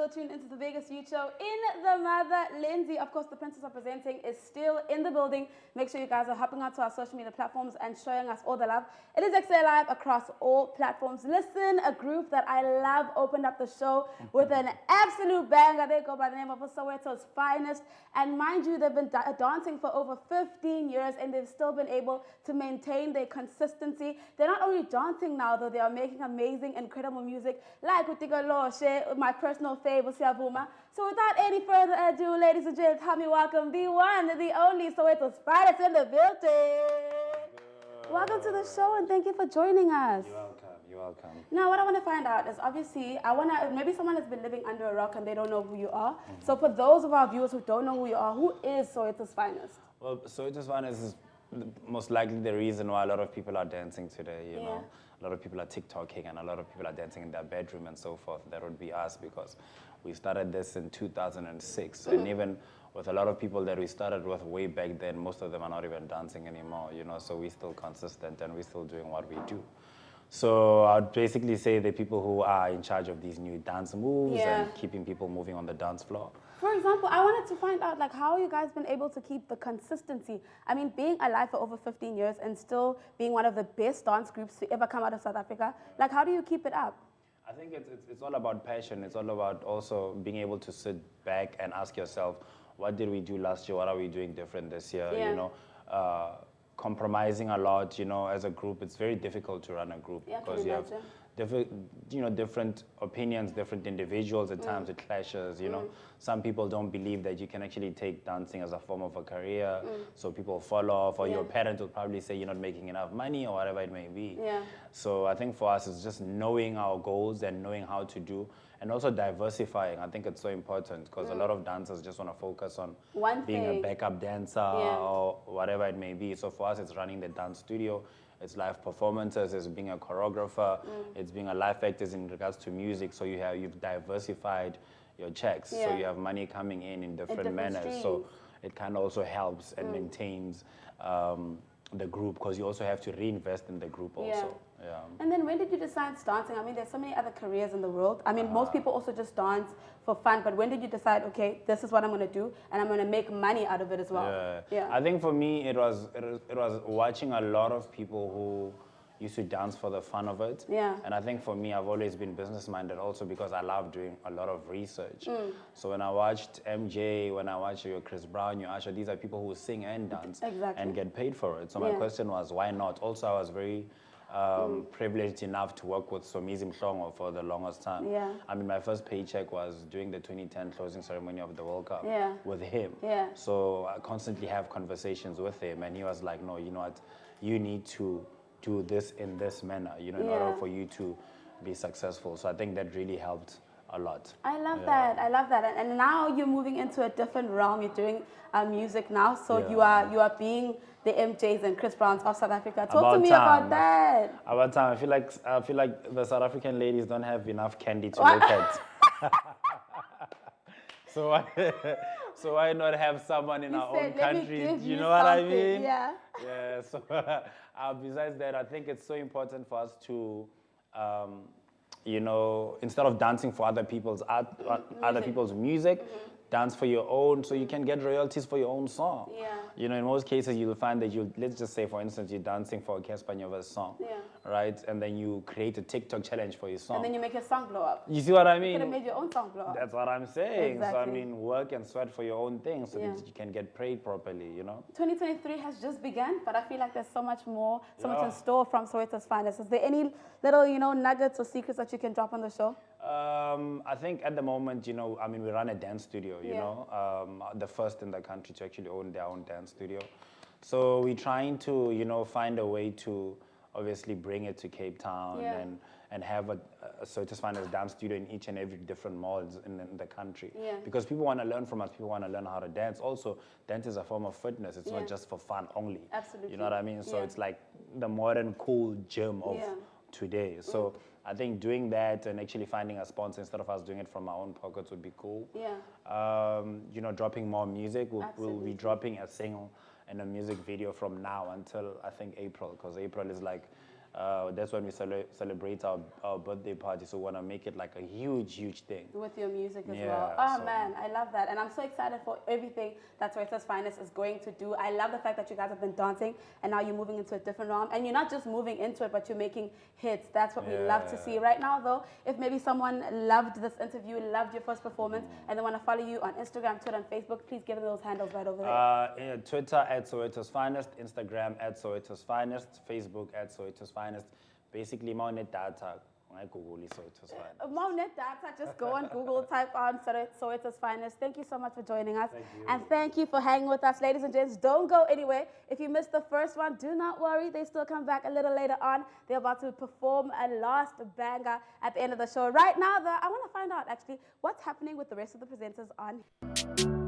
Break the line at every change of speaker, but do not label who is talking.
still tuned into the biggest youth show in the mother. Lindsay, of course, the princess of presenting, is still in the building. Make sure you guys are hopping onto our social media platforms and showing us all the love. It is EKSE Live across all platforms. Listen, a group that I love opened up the show with an absolute banger. They go by the name of Soweto's finest. And mind you, they've been dancing for over 15 years and they've still been able to maintain their consistency. They're not only dancing now, though, they are making amazing, incredible music like with Tikoloshi, my personal favorite, Siavuma. So without any further ado, ladies and gents, help me welcome the one, the only Soweto's finest in the building. Welcome to the show and thank you for joining us.
You're welcome. You're welcome.
Now, what I want to find out is obviously, maybe someone has been living under a rock and they don't know who you are. Mm-hmm. So for those of our viewers who don't know who you are, who is Soweto's finest?
Well, Soweto's finest is most likely the reason why a lot of people are dancing today, you know. A lot of people are TikToking and a lot of people are dancing in their bedroom and so forth. That would be us because we started this in 2006. Mm-hmm. And even with a lot of people that we started with way back then, most of them are not even dancing anymore, you know. So we're still consistent and we're still doing what we do. So I'd basically say the people who are in charge of these new dance moves and keeping people moving on the dance floor.
For example, I wanted to find out how you guys been able to keep the consistency. I mean, being alive for over 15 years and still being one of the best dance groups to ever come out of South Africa. How do you keep it up?
I think it's all about passion. It's all about also being able to sit back and ask yourself, what did we do last year? What are we doing different this year? You know, compromising a lot. You know, as a group, it's very difficult to run a group because you have different opinions, different individuals. At times it clashes. You know, some people don't believe that you can actually take dancing as a form of a career, so people fall off, or your parents will probably say you're not making enough money or whatever it may be. So I think for us, it's just knowing our goals and knowing how to do, and also diversifying. I think it's so important because a lot of dancers just want to focus on being a backup dancer or whatever it may be. So for us, it's running the dance studio. It's live performances, it's being a choreographer, it's being a live actor in regards to music. So you've diversified your checks. So you have money coming in different manners.
Streams.
So it kind of also helps and maintains the group because you also have to reinvest in the group also. Yeah.
And then when did you decide dancing? I mean, there's so many other careers in the world. I mean, most people also just dance for fun. But when did you decide, okay, this is what I'm going to do, and I'm going to make money out of it as well?
I think for me, it was watching a lot of people who used to dance for the fun of it. And I think for me, I've always been business-minded also because I love doing a lot of research. So when I watched MJ, when I watched your Chris Brown, your Usher, these are people who sing and dance and get paid for it. So my question was, why not? Also, I was very privileged enough to work with Somizi Mhlongo for the longest time. I mean, my first paycheck was during the 2010 closing ceremony of the World Cup with him. So I constantly have conversations with him, and he was like, no, you know what, you need to do this in this manner, you know, in order for you to be successful. So I think that really helped a lot.
I love that. I love that. And now you're moving into a different realm. You're doing music now. So you are being the MJs and Chris Browns of South Africa. Talk to me about that.
About time. I feel like the South African ladies don't have enough candy to look at. So why not have someone in our own country? You know what I mean?
Yeah.
So besides that, I think it's so important for us to, you know, instead of dancing for other people's art, other people's music, dance for your own, so you can get royalties for your own song. You know, in most cases, you'll find that let's just say, for instance, you're dancing for a Caspanyova's song, right? And then you create a TikTok challenge for your song.
And then you make your song blow up.
You see what I mean?
You could have made your own song blow up.
That's what I'm saying.
Exactly.
So, I mean, work and sweat for your own thing so that you can get paid properly, you know?
2023 has just begun, but I feel like there's so much more, so much in store from Soweto's finest. Is there any little, nuggets or secrets that you can drop on the show?
I think at the moment, we run a dance studio, you know, the first in the country to actually own their own dance studio. So we're trying to, find a way to obviously bring it to Cape Town and have a Soweto's finest dance studio in each and every different malls in the country. Because people want to learn from us, people want to learn how to dance. Also, dance is a form of fitness. It's not just for fun only.
Absolutely.
You know what I mean? So it's like the modern cool gym of today. So I think doing that and actually finding a sponsor instead of us doing it from our own pockets would be cool. Dropping more music. We'll be dropping a single and a music video from now until I think April, because April is like That's when we celebrate our birthday party. So we want to make it like a huge thing.
With your music as
Yeah,
well. Oh
so-
man, I love that. And I'm so excited for everything that Soweto's Finest is going to do. I love the fact that you guys have been dancing and now you're moving into a different realm. And you're not just moving into it, but you're making hits. That's what we love to see. Right now though, if maybe someone loved this interview, loved your first performance, and they want to follow you on Instagram, Twitter, and Facebook, please give them those handles right over there.
Twitter at Soweto's Finest, Instagram at Soweto's Finest, Facebook at Soweto's Finest. Basically, my net data, I Google is Soweto's Finest.
Monet Data, just go on Google, type on Soweto's Finest. Thank you so much for joining us.
Thank you.
And thank you for hanging with us, ladies and gents. Don't go anywhere. If you missed the first one, do not worry. They still come back a little later on. They're about to perform a last banger at the end of the show. Right now, though, I want to find out, actually, what's happening with the rest of the presenters on.